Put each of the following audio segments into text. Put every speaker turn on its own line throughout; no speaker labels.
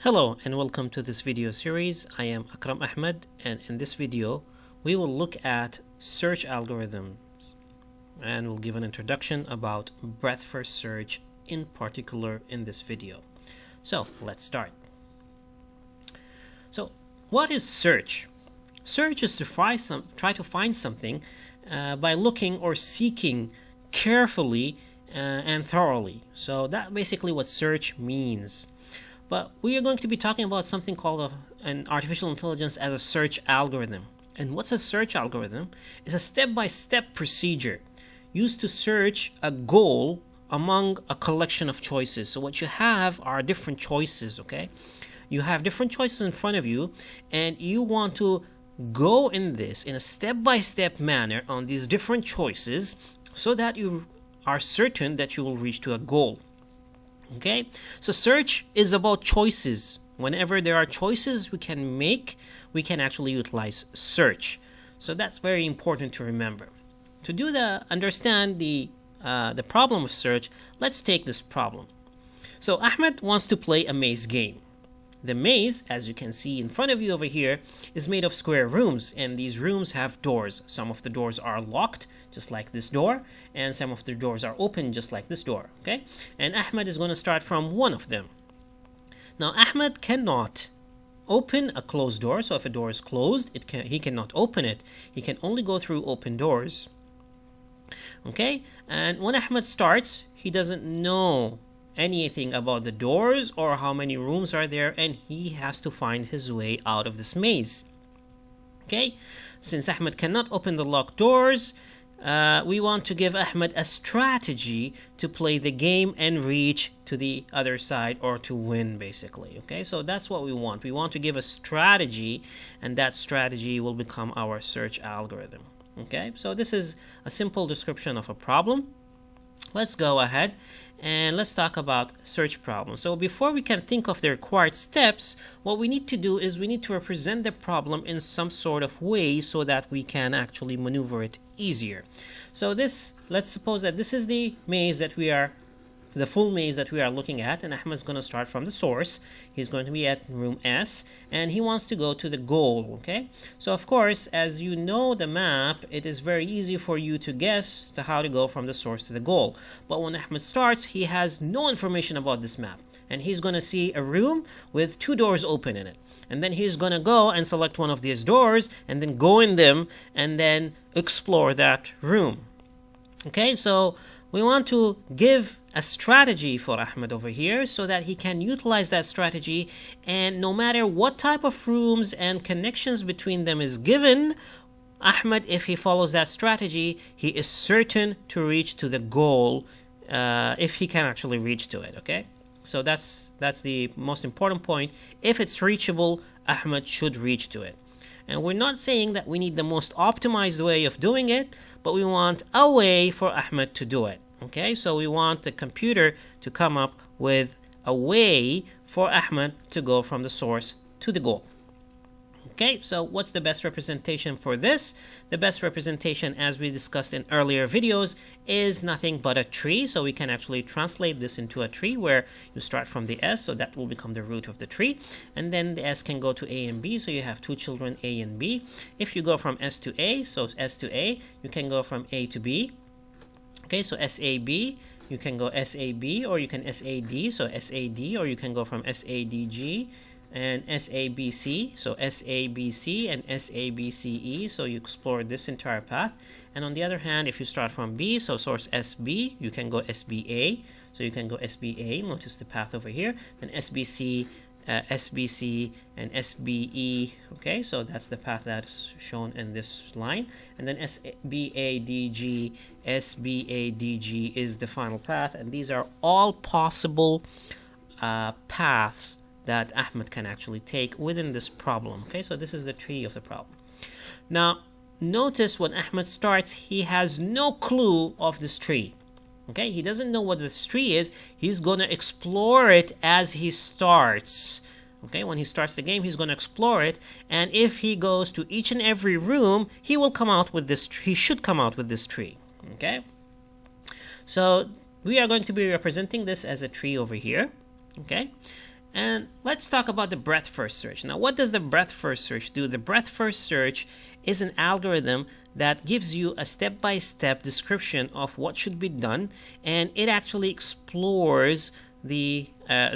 Hello and welcome to this video series. I am Akram Ahmed, and in this video we will look at search algorithms and we'll give an introduction about breadth first search in particular in this video. So let's start. So what is search? Search is to try to find something by looking or seeking carefully and thoroughly. So that's basically what search means. But we are going to be talking about something called an artificial intelligence as a search algorithm. And what's a search algorithm? It's a step-by-step procedure used to search a goal among a collection of choices. So what you have are different choices, okay? You have different choices in front of you, and you want to go in this in a step-by-step manner on these different choices so that you are certain that you will reach to a goal. Okay, so search is about choices. Whenever there are choices we can make, we can actually utilize search. So that's very important to remember. To understand the problem of search, let's take this problem. So Ahmed wants to play a maze game. The maze, as you can see in front of you over here, is made of square rooms, and these rooms have doors. Some of the doors are locked, just like this door, and some of the doors are open, just like this door. Okay, and Ahmed is going to start from one of them. Now Ahmed cannot open a closed door, so if a door is closed, he cannot open it. He can only go through open doors. Okay, and when Ahmed starts, he doesn't know anything about the doors or how many rooms are there, and he has to find his way out of this maze. Okay, since Ahmed cannot open the locked doors, we want to give Ahmed a strategy to play the game and reach to the other side, or to win, basically. Okay, so that's what we want. We want to give a strategy, and that strategy will become our search algorithm. Okay, so this is a simple description of a problem. Let's go ahead and let's talk about search problems. So before we can think of the required steps, what we need to do is we need to represent the problem in some sort of way so that we can actually maneuver it easier. So let's suppose that this is the maze that the full maze that we are looking at, and Ahmed's going to start from the source. He's going to be at room S, and he wants to go to the goal. Okay, so of course, as you know the map, it is very easy for you to guess how to go from the source to the goal. But when Ahmed starts, he has no information about this map, and he's going to see a room with two doors open in it, and then he's going to go and select one of these doors and then go in them and then explore that room. Okay, so we want to give a strategy for Ahmed over here so that he can utilize that strategy, and no matter what type of rooms and connections between them is given, Ahmed, if he follows that strategy, he is certain to reach to the goal if he can actually reach to it. Okay, so that's the most important point. If it's reachable, Ahmed should reach to it. And we're not saying that we need the most optimized way of doing it, but we want a way for Ahmed to do it. Okay, so we want the computer to come up with a way for Ahmed to go from the source to the goal. Okay, so what's the best representation for this? The best representation, as we discussed in earlier videos, is nothing but a tree. So we can actually translate this into a tree where you start from the S, so that will become the root of the tree. And then the S can go to A and B, so you have two children, A and B. If you go from S to A, so S to A, you can go from A to B. Okay, so SAB, you can go SAB, or you can SAD, so SAD, or you can go from SADG and SABC, so SABC and SABCE, so you explore this entire path. And on the other hand, if you start from B, so source SB, you can go SBA, so you can go SBA, notice the path over here, then SBC, SBC, and SBE. Okay, so that's the path that's shown in this line, and then SBADG, SBADG is the final path, and these are all possible paths that Ahmed can actually take within this problem. Okay, so this is the tree of the problem. Now notice when Ahmed starts, he has no clue of this tree. Okay, he doesn't know what this tree is. He's going to explore it as he starts. Okay, when he starts the game, he's going to explore it, and if he goes to each and every room, he will come out with this. He should come out with this tree. Okay, so we are going to be representing this as a tree over here. Okay, And let's talk about the breadth first search. Now, what does the breadth first search do? The breadth first search is an algorithm that gives you a step-by-step description of what should be done, and it actually explores the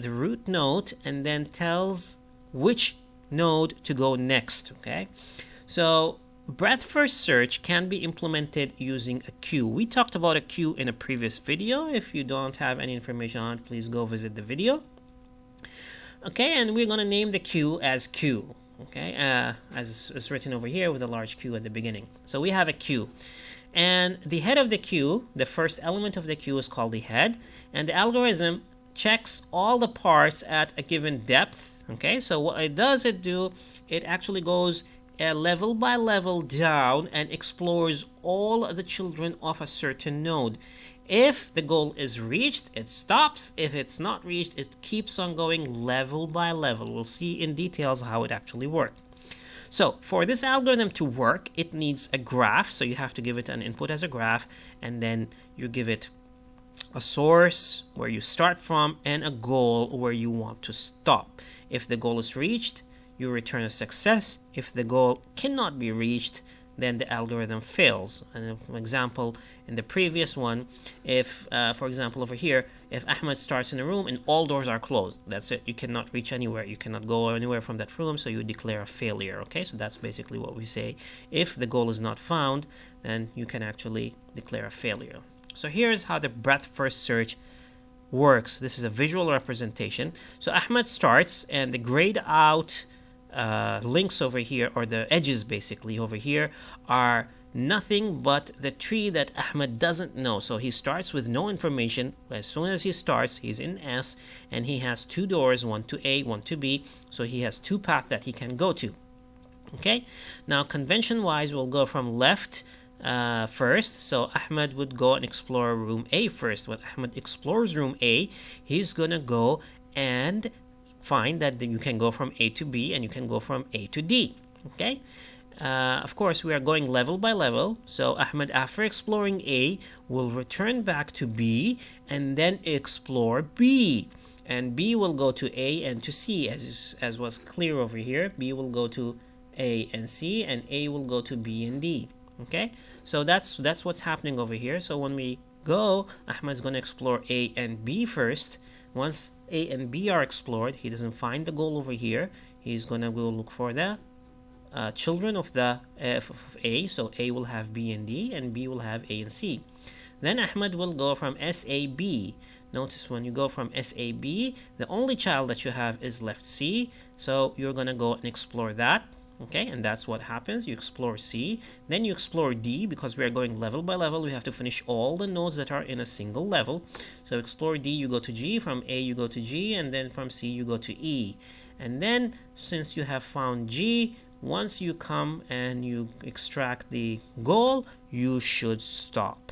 root node and then tells which node to go next. Okay, so breadth first search can be implemented using a queue. We talked about a queue in a previous video. If you don't have any information on it, please go visit the video. Okay, and we're going to name the queue as Q, okay, as it's written over here with a large Q at the beginning. So we have a queue, and the head of the queue, the first element of the queue, is called the head, and the algorithm checks all the parts at a given depth. Okay, so what it does, it actually goes level by level down and explores all the children of a certain node. If the goal is reached, it stops. If it's not reached, it keeps on going level by level. We'll see in details how it actually works. So for this algorithm to work, it needs a graph. So you have to give it an input as a graph, and then you give it a source where you start from and a goal where you want to stop. If the goal is reached, you return a success. If the goal cannot be reached, then the algorithm fails. And for example, in the previous one, if for example over here, if Ahmed starts in a room and all doors are closed, that's it, you cannot reach anywhere, you cannot go anywhere from that room, so you declare a failure. Okay, so that's basically what we say. If the goal is not found, then you can actually declare a failure. So here's how the breadth first search works. This is a visual representation. So Ahmed starts, and the grayed out links over here, or the edges basically over here, are nothing but the tree that Ahmed doesn't know. So he starts with no information. As soon as he starts, he's in S, and he has two doors, one to A, one to B, so he has two paths that he can go to. Okay, now convention wise, we'll go from left first. So Ahmed would go and explore room A first. When Ahmed explores room A, he's gonna go and find that you can go from A to B and you can go from A to D. Okay, of course we are going level by level. So Ahmed, after exploring A, will return back to B and then explore B, and B will go to A and to C, as was clear over here. B will go to A and C, and A will go to B and D. Okay, so that's what's happening over here. So when we go, Ahmed's going to explore A and B first. Once A and B are explored, he doesn't find the goal over here. He's going to go look for the children of the of A. So A will have B and D, and B will have A and C. Then Ahmed will go from SAB. Notice when you go from SAB, the only child that you have is left C. So you're going to go and explore that. Okay, and that's what happens. You explore C, then you explore D, because we are going level by level. We have to finish all the nodes that are in a single level. So explore D, you go to G, from A you go to G, and then from C you go to E. And then since you have found G, once you come and you extract the goal, you should stop.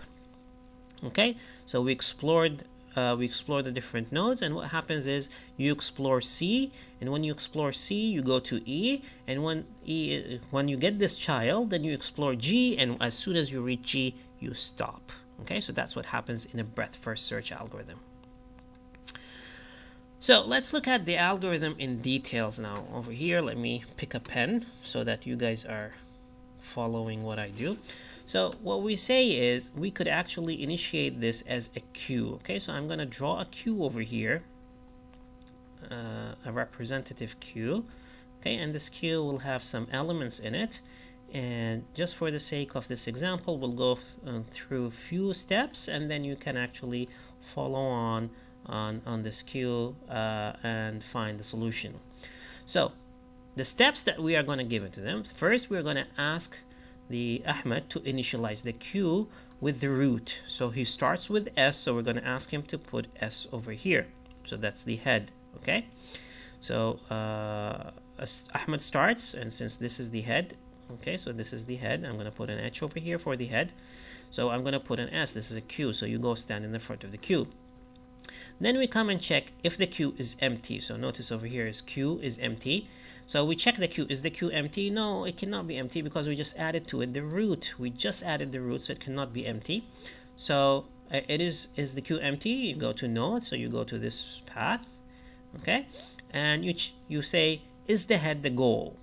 Okay, so we explored the different nodes, and what happens is you explore C, and when you explore C you go to E, and when you get this child, then you explore G, and as soon as you reach G you stop. Okay, so that's what happens in a breadth first search algorithm. So let's look at the algorithm in details now. Over here, let me pick a pen so that you guys are following what I do. So what we say is we could actually initiate this as a queue. Okay, so I'm going to draw a queue over here, a representative queue. Okay, and this queue will have some elements in it, and just for the sake of this example, we'll go through a few steps, and then you can actually follow on this queue and find the solution. So the steps that we are going to give it to them: first, we're going to ask the Ahmed to initialize the queue with the root. So he starts with S, so we're going to ask him to put S over here. So that's the head. Okay, so Ahmed starts, and since this is the head, okay, so this is the head, I'm going to put an H over here for the head. So I'm going to put an S. This is a queue, so you go stand in the front of the queue. Then we come and check if the queue is empty. So notice over here is queue is empty. So we check the queue. Is the queue empty? No, it cannot be empty because we just added to it the root. We just added the root, so it cannot be empty. So is the queue empty? You go to node, so you go to this path. Okay, and you say, is the head the goal?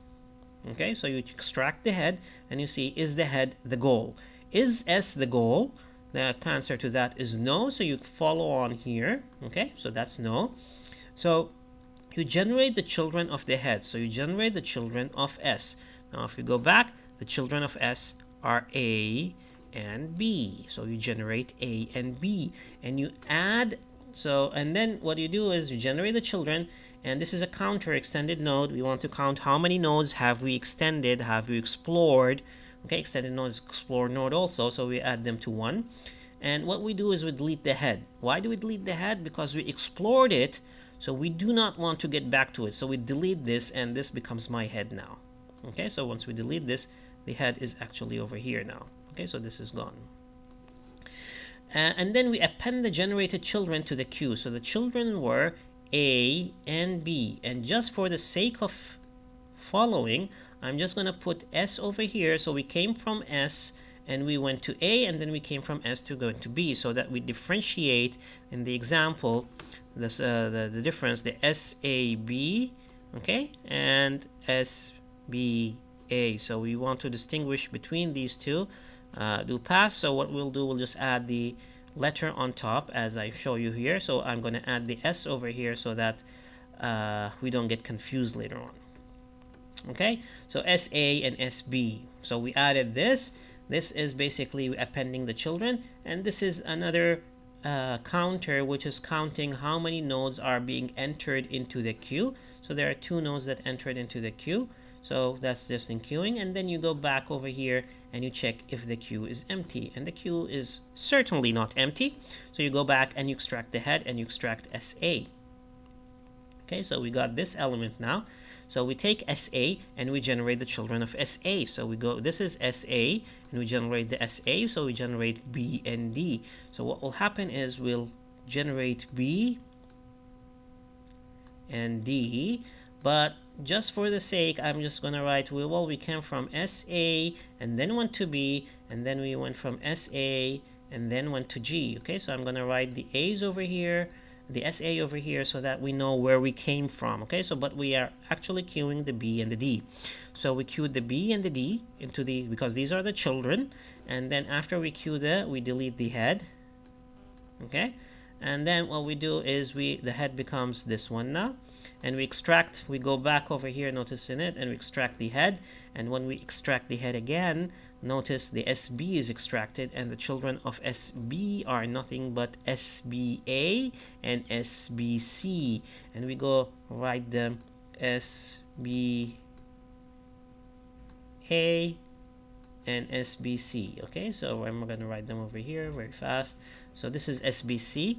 Okay, so you extract the head and you see, is the head the goal? Is S the goal? The answer to that is no, so you follow on here. Okay, so that's no. So you generate the children of the head, so you generate the children of S. Now if you go back, the children of S are A and B, so you generate A and B, and you add, so, and then what you do is you generate the children, and this is a counter extended node. We want to count how many nodes have we extended, have we explored. Okay, extended node is explore node also, so we add them to 1. And what we do is we delete the head. Why do we delete the head? Because we explored it, so we do not want to get back to it. So we delete this, and this becomes my head now. Okay, so once we delete this, the head is actually over here now. Okay, so this is gone. And then we append the generated children to the queue. So the children were A and B, and just for the sake of following, I'm just going to put S over here. So we came from S and we went to A, and then we came from S to go to B, so that we differentiate in the example this the difference, the SAB, okay, and SBA. So we want to distinguish between these two. Do pass, so what we'll do, we'll just add the letter on top as I show you here. So I'm going to add the S over here so that we don't get confused later on. Okay, so SA and SB. So we added this. This is basically appending the children, and this is another counter, which is counting how many nodes are being entered into the queue. So there are 2 nodes that entered into the queue. So that's just in queuing, and then you go back over here and you check if the queue is empty, and the queue is certainly not empty. So you go back and you extract the head and you extract SA. Okay, so we got this element now. So we take SA and we generate the children of SA. So we go, this is SA, and we generate the SA, so we generate B and D. So what will happen is we'll generate B and D, but just for the sake, I'm just going to write, well, we came from SA and then went to B, and then we went from SA and then went to G. Okay, so I'm going to write the A's over here, the SA over here, so that we know where we came from. Okay, so but we are actually queuing the B and the D. So we queued the B and the D into the, because these are the children, and then after we queue we delete the head. Okay, and then what we do is the head becomes this one now, and we extract, we go back over here, notice in it, and we extract the head, and when we extract the head again, notice the SB is extracted, and the children of SB are nothing but SBA and SBC, and we go write them SBA and SBC. Okay, so I'm going to write them over here very fast. So this is SBC,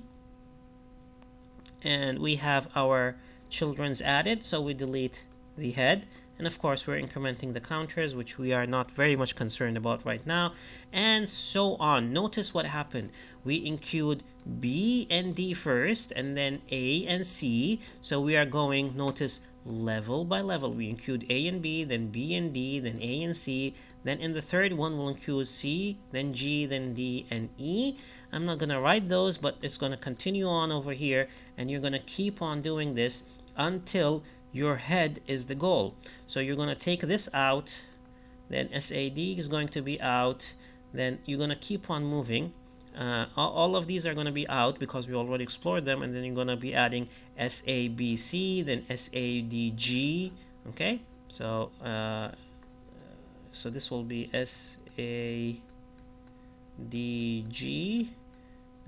and we have our children's added, so we delete the head, and of course we're incrementing the counters, which we are not very much concerned about right now, and so on. Notice what happened. We enqueued B and D first, and then A and C, so we are going, notice, level by level. We enqueued A and B, then B and D, then A and C, then in the third one we'll enqueue C, then G, then D and E. I'm not going to write those, but it's going to continue on over here, and you're going to keep on doing this until your head is the goal. So you're going to take this out, then SAD is going to be out, then you're going to keep on moving. All of these are going to be out because we already explored them, and then you're going to be adding SABC, then SADG. Okay, so so this will be SADG.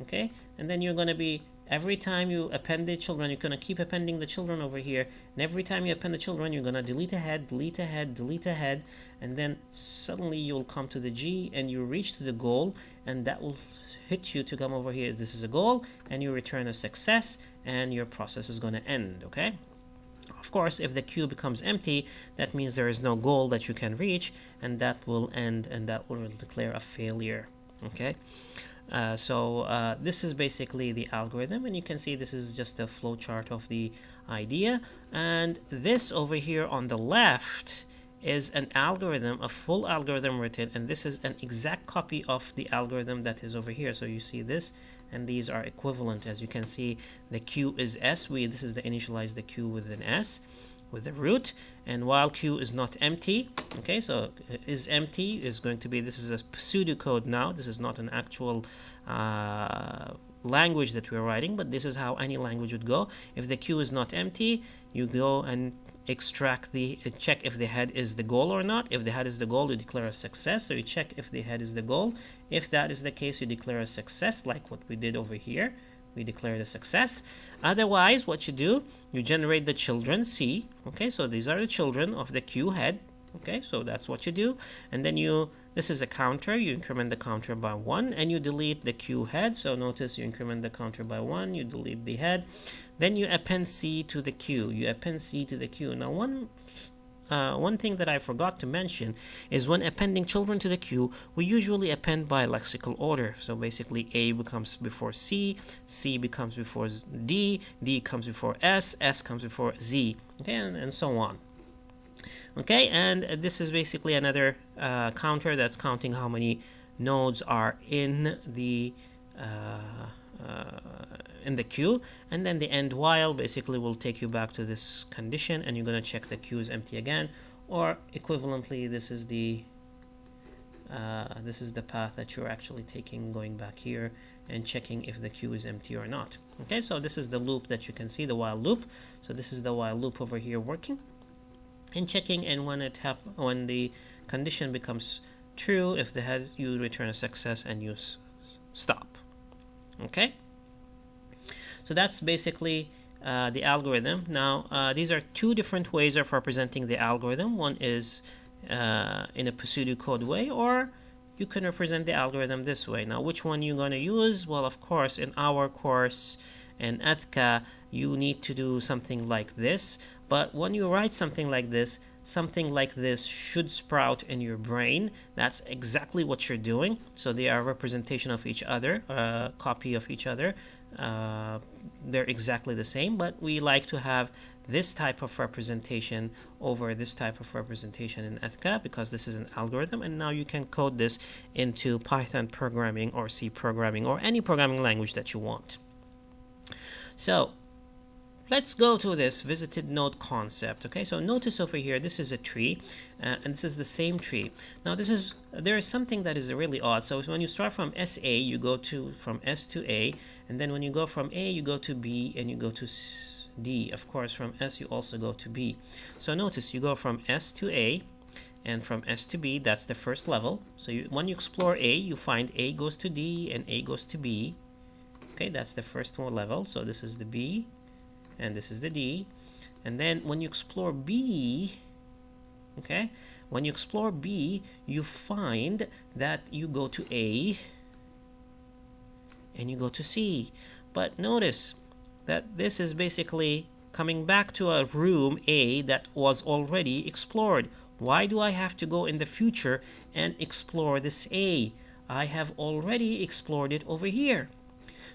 Okay, and then you're going to be, every time you append the children, you're going to keep appending the children over here, and every time you append the children, you're going to delete a head, delete a head, delete a head, and then suddenly you'll come to the G and you reach to the goal, and that will hit you to come over here. This is a goal, and you return a success, and your process is going to end. Okay, of course, if the queue becomes empty, that means there is no goal that you can reach, and that will end, and that will declare a failure. Okay, so this is basically the algorithm, and you can see this is just a flow chart of the idea, and this over here on the left is an algorithm, a full algorithm written, and this is an exact copy of the algorithm that is over here. So you see this, and these are equivalent. As you can see, the q is s. This is the initialize the q with an s, with the root, and while q is not empty, okay, so is empty is going to be, this is a pseudocode now, this is not an actual language that we're writing, but this is how any language would go. If the q is not empty, you go and extract the check if the head is the goal or not. If the head is the goal, you declare a success, so you check if the head is the goal. If that is the case, you declare a success, like what we did over here. We declared a success. Otherwise, what you do, you generate the children C. Okay, so these are the children of the Q head. Okay, so that's what you do. And then this is a counter. You increment the counter by 1 and you delete the Q head. So notice you increment the counter by 1, you delete the head. Then you append C to the Q. You append C to the Q. Now one thing that I forgot to mention is when appending children to the queue, we usually append by lexical order. So basically A becomes before C, C becomes before D, D comes before S, S comes before Z, okay, and so on. Okay, and this is basically another counter that's counting how many nodes are in the queue, and then the end while basically will take you back to this condition, and you're going to check the queue is empty again, or equivalently this is the path that you're actually taking, going back here and checking if the queue is empty or not. Okay, so this is the loop that you can see, the while loop. So this is the while loop over here working and checking, and when the condition becomes true, if the head, you return a success and you stop. Okay, so that's basically the algorithm. Now these are two different ways of representing the algorithm. One is in a pseudocode way, or you can represent the algorithm this way. Now which one you're going to use? Well, of course, in our course in أذكى, you need to do something like this, but when you write something like this should sprout in your brain. That's exactly what you're doing. So they are representation of each other, copy of each other. They're exactly the same, but we like to have this type of representation over this type of representation in أذكى because this is an algorithm, and now you can code this into Python programming or C programming or any programming language that you want. So let's go to this visited node concept. Okay, so notice over here, this is a tree, and this is the same tree. Now there is something that is really odd. So when you start from SA, you go from S to A, and then when you go from A, you go to B, and you go to D. Of course, from S you also go to B. So notice you go from S to A, and from S to B. That's the first level. So when you explore A, you find A goes to D and A goes to B. Okay, that's the first level. So this is the B, and this is the D. And then when you explore B, okay, when you explore B, you find that you go to A and you go to C. But notice that this is basically coming back to a room A that was already explored. Why do I have to go in the future and explore this A? I have already explored it over here.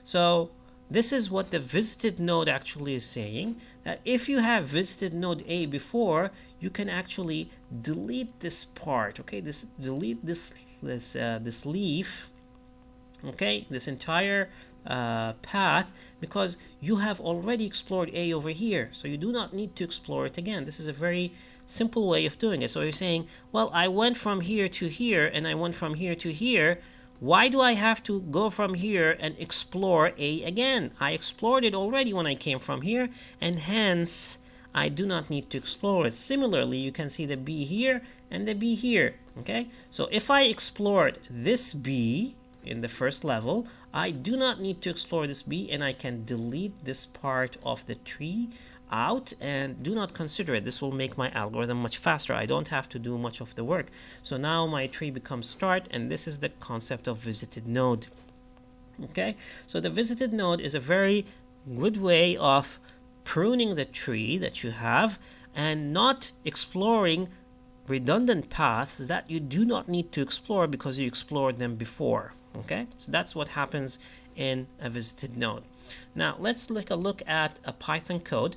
So this is what the visited node actually is saying, that if you have visited node A before, you can actually delete this part, okay, delete this leaf, okay, this entire path, because you have already explored A over here, so you do not need to explore it again. This is a very simple way of doing it. So you're saying, well, I went from here to here and I went from here to here. Why do I have to go from here and explore A again? I explored it already when I came from here, and hence I do not need to explore it. Similarly, you can see the B here and the B here. Okay, so if I explored this B in the first level, I do not need to explore this B, and I can delete this part of the tree out and do not consider it. This will make my algorithm much faster. I don't have to do much of the work. So now my tree becomes start, and this is the concept of visited node. Okay, so the visited node is a very good way of pruning the tree that you have and not exploring redundant paths that you do not need to explore because you explored them before. Okay, so that's what happens in a visited node. Now let's take a look at a Python code.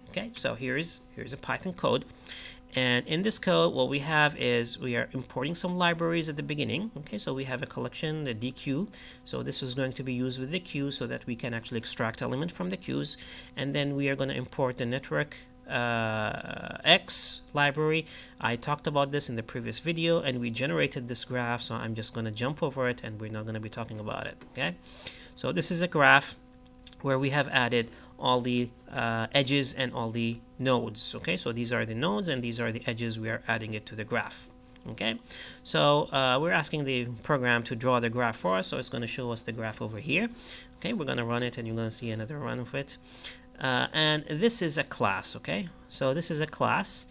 Okay, so here's a Python code, And in this code, what we have is we are importing some libraries at the beginning. Okay, so we have a collection, the DQ. So this is going to be used with the queue so that we can actually extract element from the queues. And then we are going to import the network X library. I talked about this in the previous video, and we generated this graph. So I'm just going to jump over it, and we're not going to be talking about it. Okay, so this is a graph where we have added all the edges and all the nodes. Okay, so these are the nodes and these are the edges. We are adding it to the graph. Okay, so we're asking the program to draw the graph for us, so it's going to show us the graph over here. Okay, we're going to run it and you're going to see another run of it. And this is a class. Okay, so this is a class.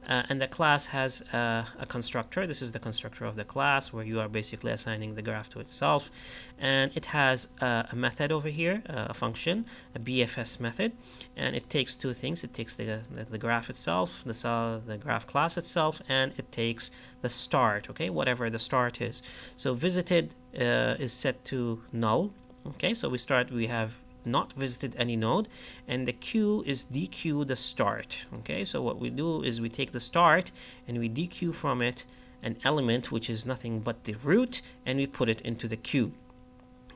And the class has a constructor. This is the constructor of the class where you are basically assigning the graph to itself. And it has a method over here, a function, a BFS method. And it takes two things. It takes the graph itself, the graph class itself, and it takes the start, okay, whatever the start is. So visited is set to null. Okay, so we have not visited any node, and the queue is dequeue the start. Okay, so what we do is we take the start and we dequeue from it an element which is nothing but the root, and we put it into the queue.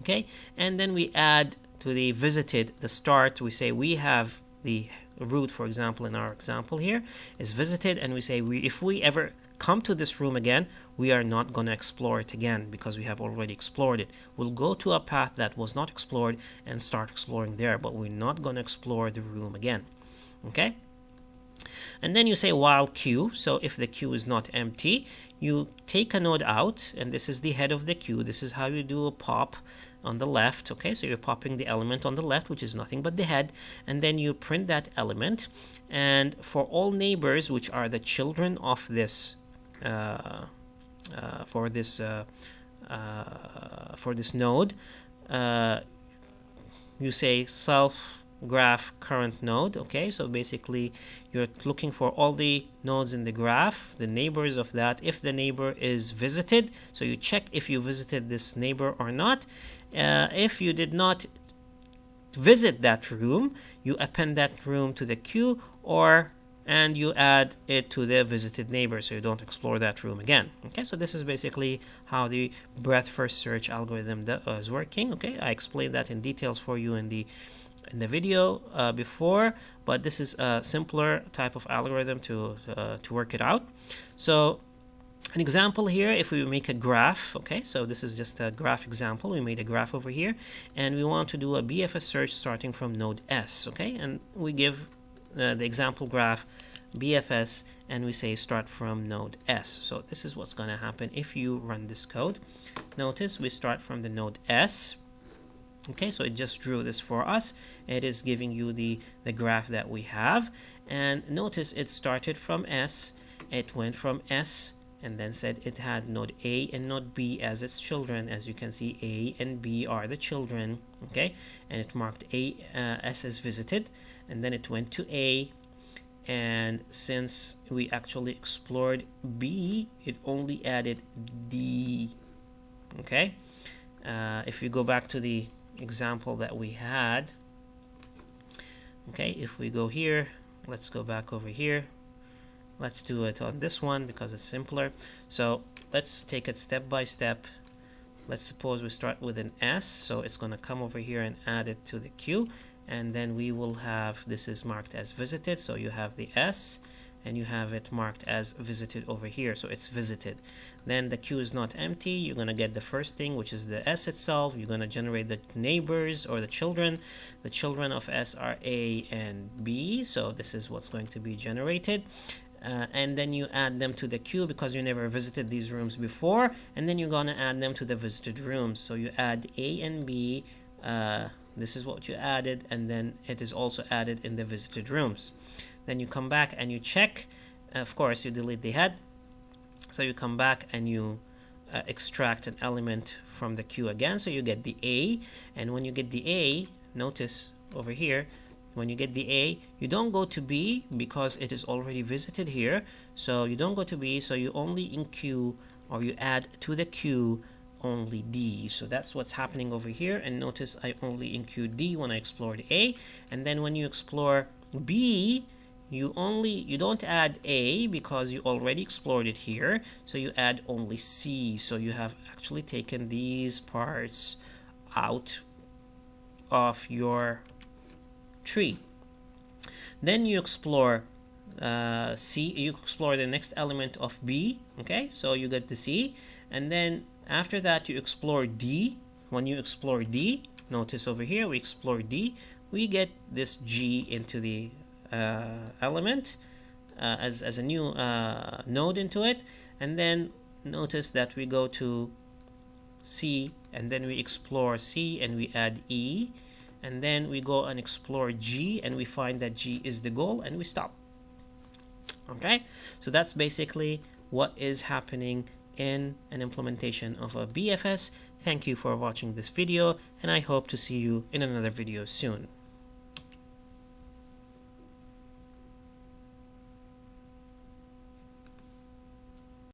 Okay, and then we add to the visited the start. We say we have the root, for example, in our example here is visited, and we say if we ever come to this room again, we are not going to explore it again because we have already explored it. We'll go to a path that was not explored and start exploring there, but we're not going to explore the room again. Okay, and then you say while queue. So if the queue is not empty, you take a node out, and this is the head of the queue. This is how you do a pop on the left. Okay, so you're popping the element on the left, which is nothing but the head, and then you print that element. And for all neighbors, which are the children of this for this node, you say self graph current node. Okay, so basically you're looking for all the nodes in the graph, the neighbors of that. If the neighbor is visited, so you check if you visited this neighbor or not. If you did not visit that room, you append that room to the queue, and you add it to the visited neighbor, so you don't explore that room again. Okay, so this is basically how the breadth first search algorithm is working. Okay, I explained that in details for you in the video before, but this is a simpler type of algorithm to work it out. So an example here, if we make a graph, okay, so this is just a graph example. We made a graph over here, and we want to do a BFS search starting from node S. Okay, and we give the example graph BFS, and we say start from node S. So this is what's going to happen if you run this code. Notice we start from the node S. Okay, so it just drew this for us. It is giving you the graph that we have, and notice it started from S, it went from S, and then said it had node A and node B as its children. As you can see, A and B are the children. Okay, and it marked S as visited, and then it went to A, and since we actually explored B, it only added D. Okay, if we go back to the example that we had, okay, if we go here, let's go back over here, let's do it on this one because it's simpler. So let's take it step by step. Let's suppose we start with an S, so it's going to come over here and add it to the queue, and then we will have, this is marked as visited, so you have the S and you have it marked as visited over here, so it's visited. Then the queue is not empty. You're going to get the first thing, which is the S itself. You're going to generate the neighbors or the children. The children of S are A and B, so this is what's going to be generated. And then you add them to the queue because you never visited these rooms before, and then you're going to add them to the visited rooms. So you add A and B, this is what you added, and then it is also added in the visited rooms. Then you come back and you check. Of course, you delete the head. So you come back and you extract an element from the queue again. So you get the A, and when you get the A, notice over here, when you get the A, you don't go to B because it is already visited here. So you don't go to B, so you only include, or you add to the queue only D. So that's what's happening over here. And notice I only include D when I explored A, and then when you explore B, you don't add A because you already explored it here, so you add only C. So you have actually taken these parts out of your tree. Then you explore C, you explore the next element of B, okay, so you get the C, and then after that you explore D. When you explore D, notice over here we explore D, we get this G into the element as a new node into it, and then notice that we go to C, and then we explore C and we add E, and then we go and explore G and we find that G is the goal and we stop. Okay, so that's basically what is happening in an implementation of a BFS. Thank you for watching this video, and I hope to see you in another video soon.